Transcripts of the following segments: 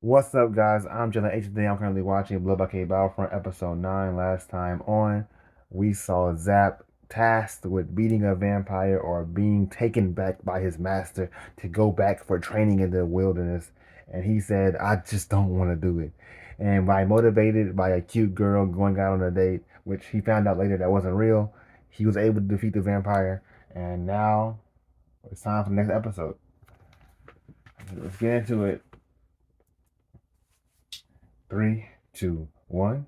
What's up, guys? I'm Jalen H. Today I'm currently watching Blockade Battlefront episode 9. Last time on, we saw Zap tasked with beating a vampire or being taken back by his master to go back for training in the wilderness. And he said, I just don't want to do it. And by motivated by a cute girl going out on a date, which he found out later that wasn't real, he was able to defeat the vampire. And now it's time for the next episode. Let's get into it. Three, two, one.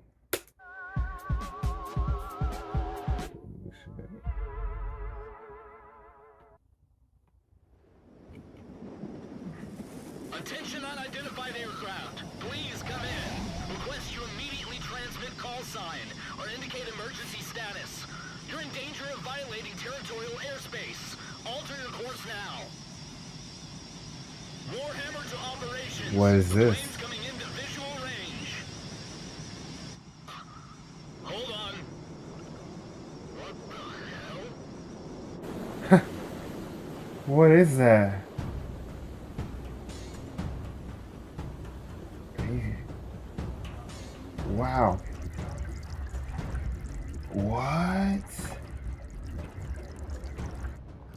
Attention unidentified aircraft. Please come in. Request you immediately transmit call sign or indicate emergency status. You're in danger of violating territorial airspace. Alter your course now. Warhammer to operations. What is this? Planes coming into visual range. Hold on. What the hell? What is that? Wow. What?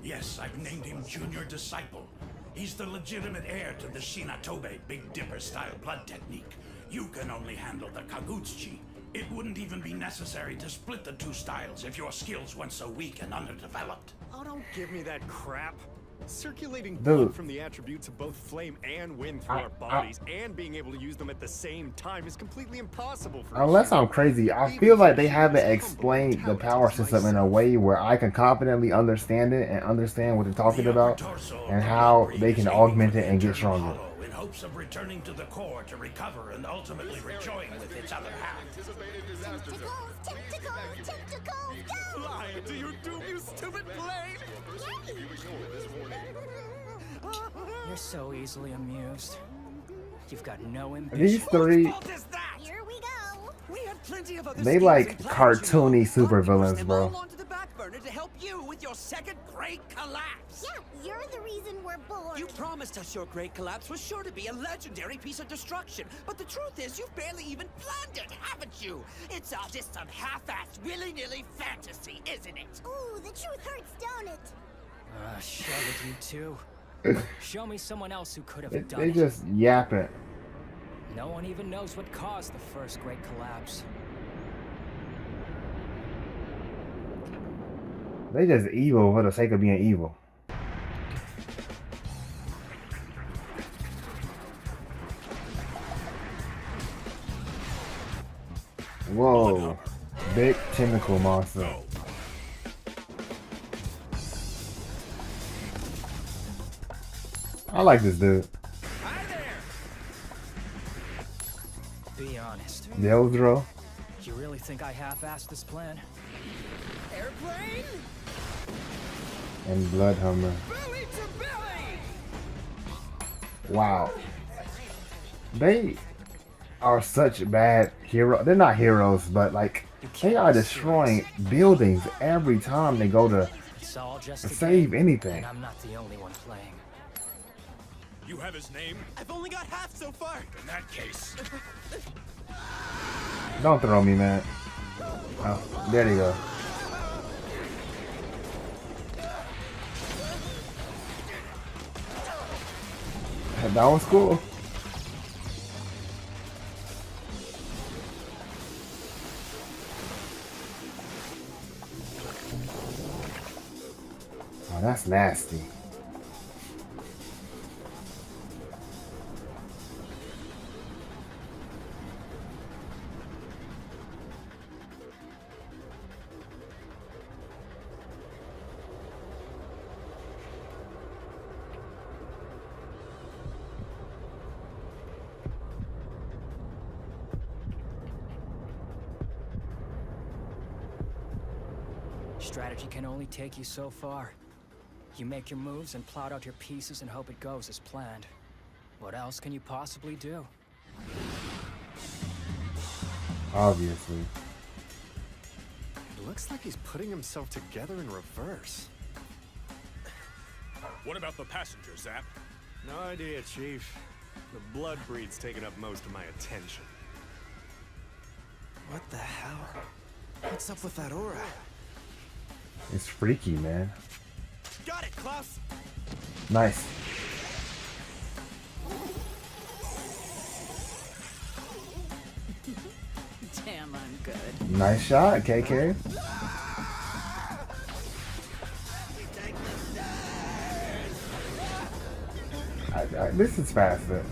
Yes, I've named him Junior Disciple. He's the legitimate heir to the Shinatobe Big Dipper style blood technique. You can only handle the Kagutsuchi. It wouldn't even be necessary to split the two styles if your skills weren't so weak and underdeveloped. Oh, don't give me that crap. Circulating Dude. blood from the attributes of both flame and wind through our bodies and being able to use them at the same time is completely impossible for Unless I'm crazy, I feel like they haven't explained the power system in a way where I can confidently understand it and understand what they're talking about and how they can augment it and get stronger. In hopes of returning to the core to recover and ultimately rejoin with its other half. Fly to your doom, you stupid plane! You're so easily amused. You've got no ambition. These three, Here we go. We had plenty of other they schemes like and plans, cartoony you know. supervillains, Them bro. all onto the back burner to help you with your second great collapse. Yeah, you're the reason we're bored. You promised us your great collapse was sure to be a legendary piece of destruction, but the truth is you've barely even planned it, haven't you? It's all just some half-assed, willy-nilly fantasy, isn't it? Ooh, the truth hurts, don't it? Shove it, you two. Show me someone else who could have done They it. just yapping. No one even knows what caused the first great collapse. They just evil for the sake of being evil. Whoa. Big tentacle monster. I like this dude. Hi there! Be honest. Deldro. You really think I half-assed this plan? Airplane? And Bloodhammer. Belly to belly! Wow. They are such bad heroes. They're not heroes, but like they are destroying buildings every time they go to It's all just a save game, anything. and I'm not the only one playing. You have his name? I've only got half so far. In that case, Don't throw me, man. Oh, there you go. That was cool. Oh, that's nasty. Strategy can only take you so far. You make your moves and plot out your pieces and hope it goes as planned. What else can you possibly do? Obviously. It looks like he's putting himself together in reverse. What about the passengers, Zap? No idea, Chief. The blood breed's taking up most of my attention. What the hell? What's up with that aura? It's freaky, man. Got it, Klaus! Nice. Damn, I'm good. Nice shot, KK. This is faster.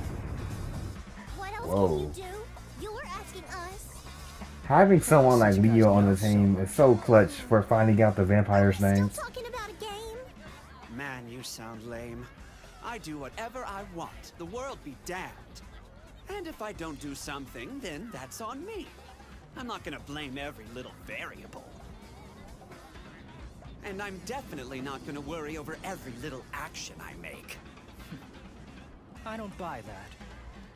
What else Whoa. can you do? You were asking us. Having someone like Leo on the team is so clutch for finding out the vampires' Still names. talking about a game? Man, you sound lame. I do whatever I want. The world be damned. And if I don't do something, then that's on me. I'm not gonna blame every little variable. And I'm definitely not gonna worry over every little action I make. I don't buy that.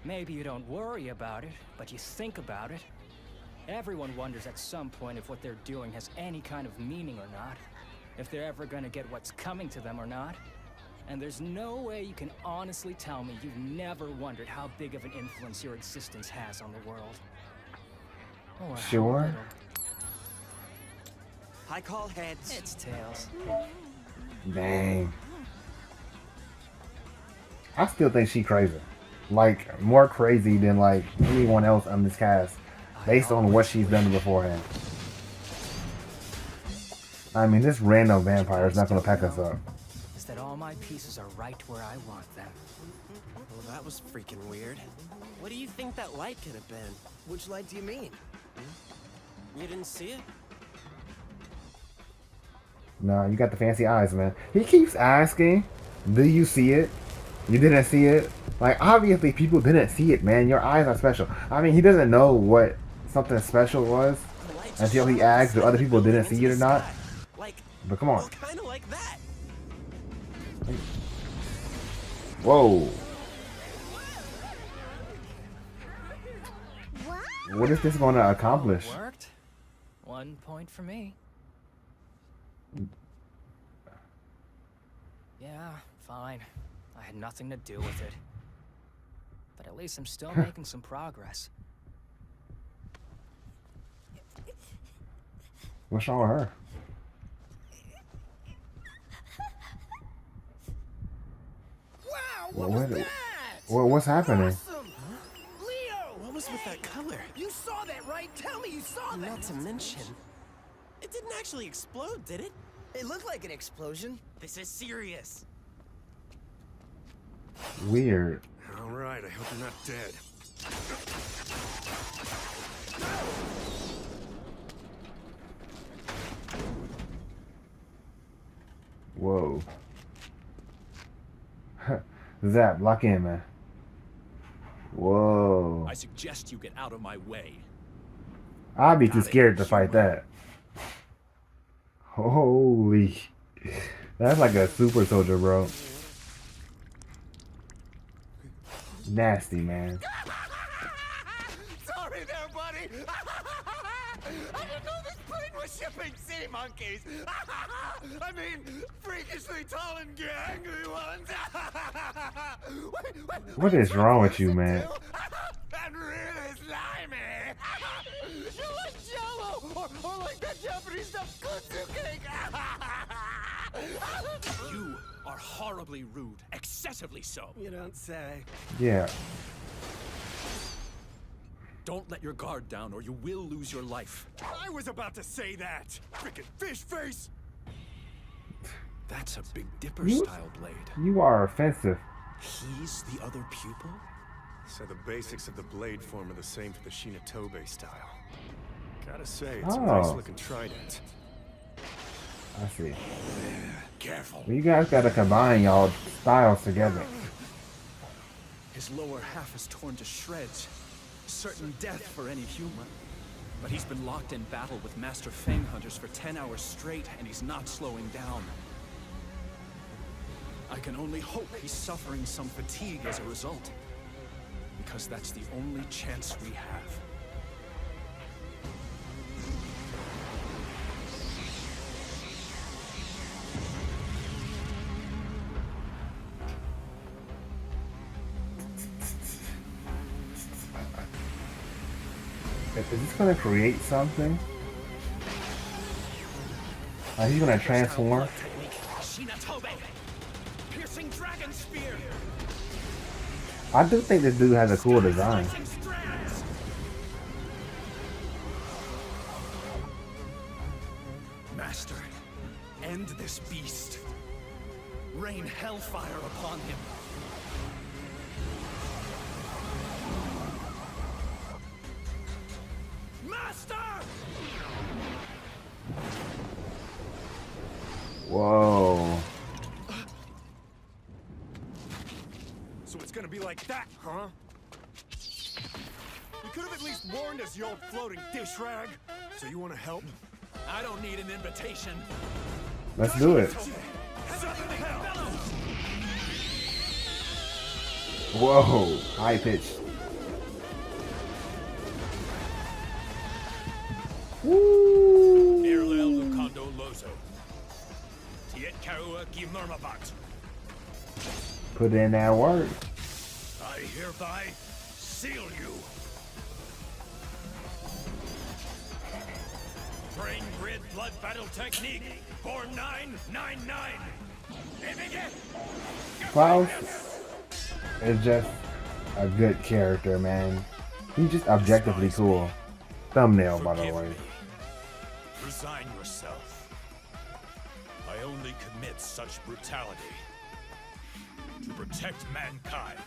Maybe you don't worry about it, but you think about it. Everyone wonders at some point if what they're doing has any kind of meaning or not. If they're ever gonna get what's coming to them or not. And there's no way you can honestly tell me you've never wondered how big of an influence your existence has on the world. Or how Sure. little. I call heads. It's tails. Dang. I still think she crazy. Like, more crazy than like anyone else on this cast. Based on what she's done beforehand. I mean, this random vampire is not gonna pack us up. Is that all my pieces are right where I want them. Well, that was freaking weird. What do you think that light could have been? Which light do you mean? You didn't see it? No, you got the fancy eyes, man. He keeps asking, do you see it? You didn't see it? Like, obviously people didn't see it, man. Your eyes are special. I mean, he doesn't know what something special was until he asked if other people didn't see it or not. Like, But come on. well, kind of like that. Whoa. What? What is this going to accomplish? Worked. 1 point for me. Yeah, fine. I had nothing to do with it. But at least I'm still making some progress. What's wrong with her? Wow, What's happening? Awesome! Leo! What was with that color? You saw that, right? Tell me you saw that! Not to mention, it didn't actually explode, did it? It looked like an explosion. This is serious. Weird. All right, I hope you're not dead. Whoa. Zap, lock in, man. Whoa. I suggest you get out of my way. I'd be too scared to fight that. Holy. That's like a super soldier, bro. Nasty, man. Sorry there, buddy! I didn't know this plane was shipping sea monkeys! I mean, freakishly tall and gangly ones! What is wrong with you, man? And really slimy! You like Jello! Or like that Japanese stuffed kudzu cake! You are horribly rude, excessively so. You don't say. Yeah. Don't let your guard down or you will lose your life. I was about to say that! Frickin' fish face! That's a Big Dipper You- style blade. You are offensive. He's the other pupil? So the basics of the blade form are the same for the Shinatobe style. Gotta say, it's a Oh. nice looking trident. I see. Careful. Well, you guys gotta combine y'all styles together. His lower half is torn to shreds. Certain death for any human. But he's been locked in battle with Master Fang Hunters for 10 hours straight, and he's not slowing down. I can only hope he's suffering some fatigue as a result. Because that's the only chance we have. Is this gonna create something? Like he's gonna transform? Piercing dragon spear. I do think this dude has a cool design. Master, end this beast. Rain hellfire upon him. Master! Whoa. So it's gonna be like that, huh? You could have at least warned us, you old floating dish rag. So you wanna help? I don't need an invitation. Let's do it. Whoa. High pitch. Woo. Put in that work. I hereby seal you. Brain grid blood battle technique 4999. Klaus is just a good character, man. He's just objectively cool. Thumbnail, by the way. Resign yourself. I only commit such brutality to protect mankind.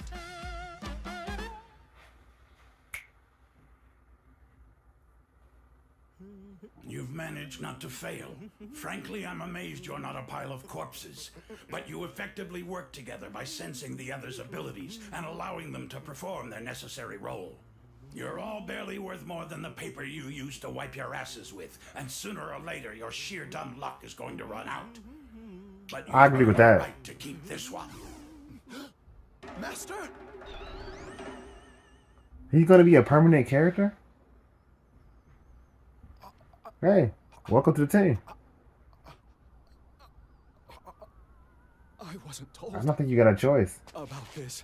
You've managed not to fail. Frankly, I'm amazed you're not a pile of corpses. But you effectively work together by sensing the other's abilities and allowing them to perform their necessary role. You're all barely worth more than the paper you used to wipe your asses with, and sooner or later your sheer dumb luck is going to run out. But you I agree with that. Right to keep this one. Master? He's gonna be a permanent character? Hey, welcome to the team. I wasn't told I don't think you got a choice. about this.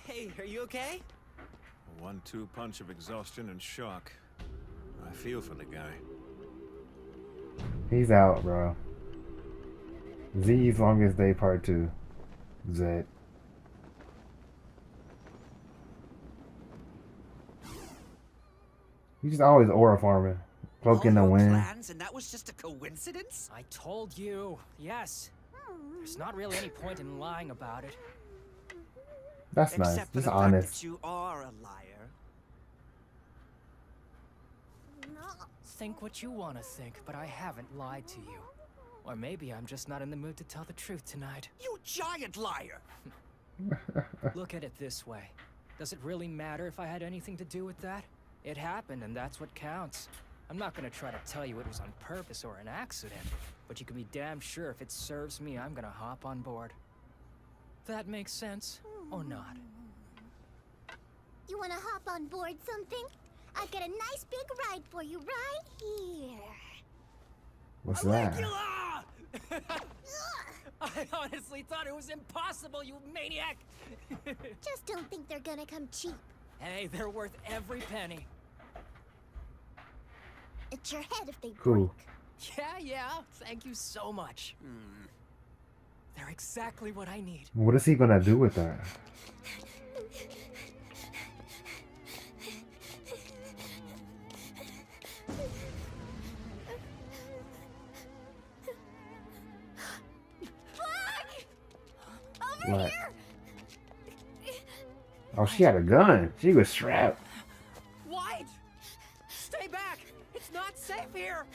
Hey, are you okay? A 1-2 punch of exhaustion and shock. I feel for the guy. He's out, bro. Z's Longest Day Part 2. Z. He's just always aura farming. Cloak in the wind. Plans, and that was just a coincidence? I told you. Yes. There's not really any point in lying about it. That's nice. Except for Just the fact honest. that you are a liar. No. Think what you want to think, but I haven't lied to you. Or maybe I'm just not in the mood to tell the truth tonight. You giant liar! Look at it this way. Does it really matter if I had anything to do with that? It happened, and that's what counts. I'm not gonna try to tell you it was on purpose or an accident, but you can be damn sure if it serves me, I'm gonna hop on board. That makes sense, or not? You wanna hop on board something? I've got a nice big ride for you right here. What's that? I honestly thought it was impossible, you maniac! Just don't think they're gonna come cheap. Hey, they're worth every penny. It's your head if they Cool. Yeah, thank you so much. They're exactly what I need. What is he gonna do with that? Over What? here! Oh, she had a gun. She was strapped. White! Stay back! It's not safe here!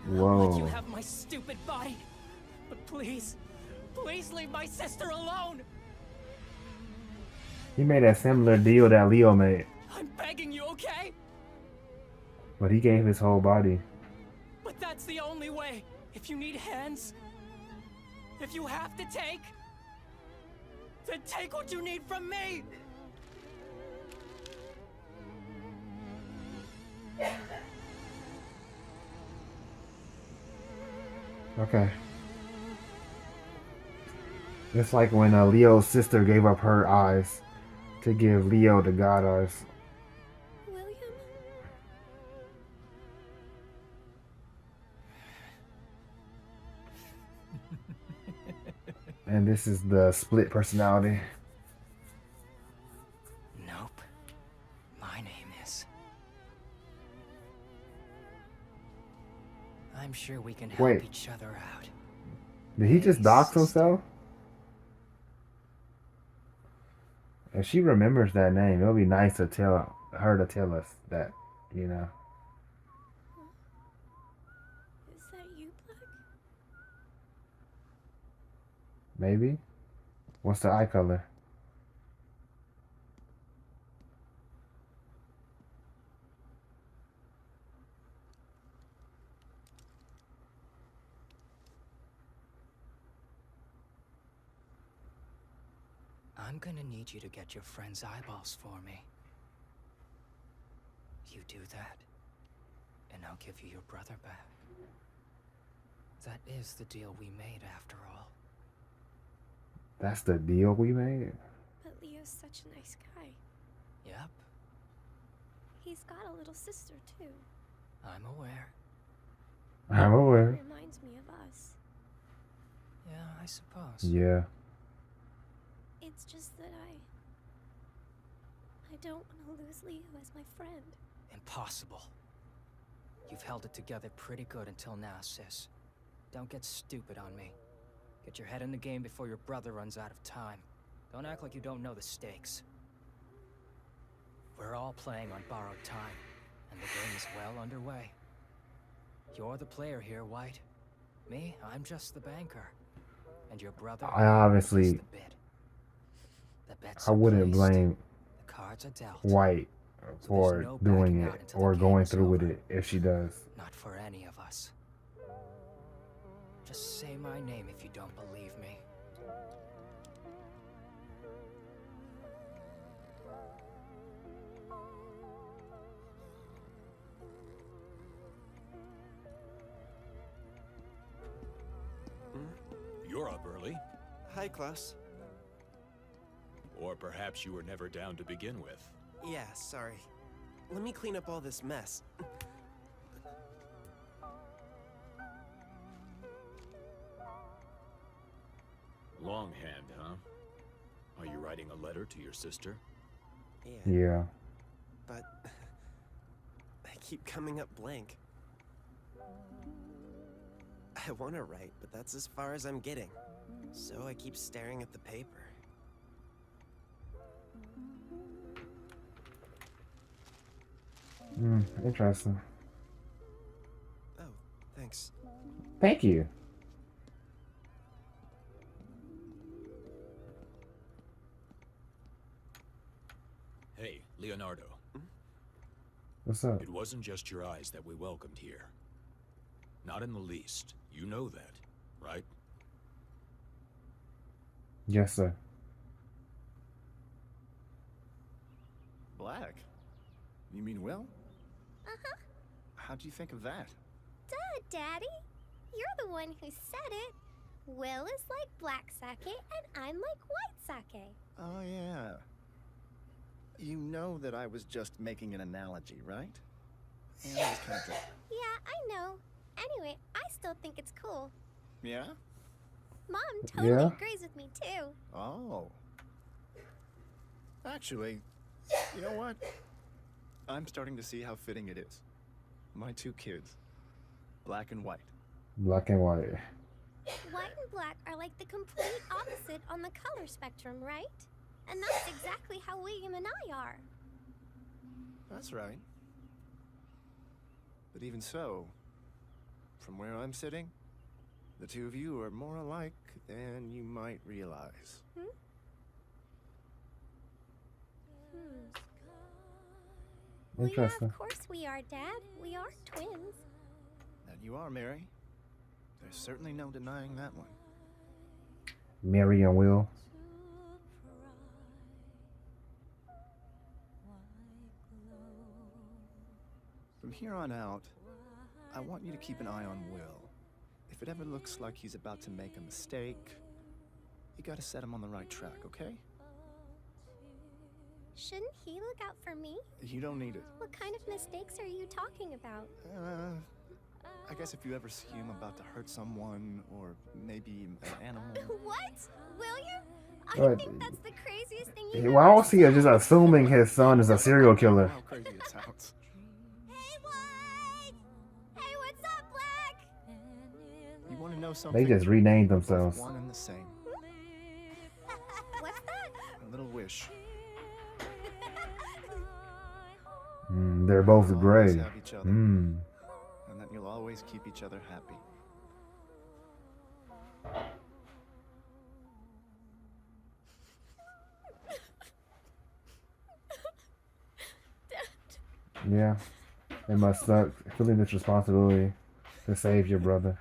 I'll let you Whoa. have my stupid body. But please, please leave my sister alone! He made a similar deal that Leo made, I'm begging you, okay? but he gave his whole body. But that's the only way. If you need hands, if you have to take, then take what you need from me! Okay. It's like when Leo's sister gave up her eyes to give Leo the god eyes. William? And this is the split personality. Nope. My name is. I'm sure we can help Wait. each other out. Did he just Hey, dox sister. himself? If she remembers that name, it'll be nice to tell her to tell us that, you know. Is that you, Black? Maybe? What's the eye color? I'm gonna need you to get your friend's eyeballs for me. You do that, and I'll give you your brother back. That is the deal we made, after all. That's the deal we made? But Leo's such a nice guy. Yep, He's got a little sister, too. I'm aware. I'm aware. Reminds me of us. Yeah, I suppose. Yeah. It's just that I don't want to lose Leo as my friend. Impossible. You've held it together pretty good until now, sis. Don't get stupid on me. Get your head in the game before your brother runs out of time. Don't act like you don't know the stakes. We're all playing on borrowed time, and the game is well underway. You're the player here, White. Me, I'm just the banker. And your brother, I obviously- is the bid. The bets I are wouldn't placed. blame The cards are dealt. White So for there's no doing backing it out until or the game going is through with over. it if she does. Not for any of us. Just say my name if you don't believe me. You're up early. Hi, Klaus. Or perhaps you were never down to begin with. Yeah, sorry. Let me clean up all this mess. Longhand, huh? Are you writing a letter to your sister? Yeah. But I keep coming up blank. I want to write, but that's as far as I'm getting. So I keep staring at the paper. Interesting. Oh, thanks. Thank you. Hey, Leonardo. What's up? It wasn't just your eyes that we welcomed here. Not in the least. You know that, right? Yes, sir. Black? You mean Will? Uh-huh. How'd you think of that? Duh, Daddy. You're the one who said it. Will is like black sake, and I'm like white sake. Oh, yeah. You know that I was just making an analogy, right? And I was kind of... Yeah, I know. Anyway, I still think it's cool. Yeah? Mom totally Yeah? agrees with me, too. Oh. Actually, you know what? I'm starting to see how fitting it is. My two kids. Black and white. Black and white. White and black are like the complete opposite on the color spectrum, right? And that's exactly how William and I are. That's right. But even so, from where I'm sitting, the two of you are more alike than you might realize. Well, yeah, Interesting. of course we are, Dad. We are twins. That you are, Mary. There's certainly no denying that one. Mary and Will. From here on out, I want you to keep an eye on Will. If it ever looks like he's about to make a mistake, You gotta set him on the right track, okay? Shouldn't he look out for me? You don't need it. What kind of mistakes are you talking about? I guess if you ever see him about to hurt someone, or maybe an animal. What? Will you? I What? think that's the craziest thing you've Why ever was he just assuming his son is a serial killer? How crazy it sounds. Hey, White! Hey, what's up, Black? You want to know something? They just renamed They're both themselves. one and the same. What's that? A little wish. They're both You'll gray. always have each other. And that you'll always keep each other happy. Yeah. It must suck feeling this responsibility to save your brother.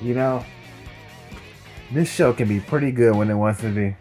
You know, this show can be pretty good when it wants to be.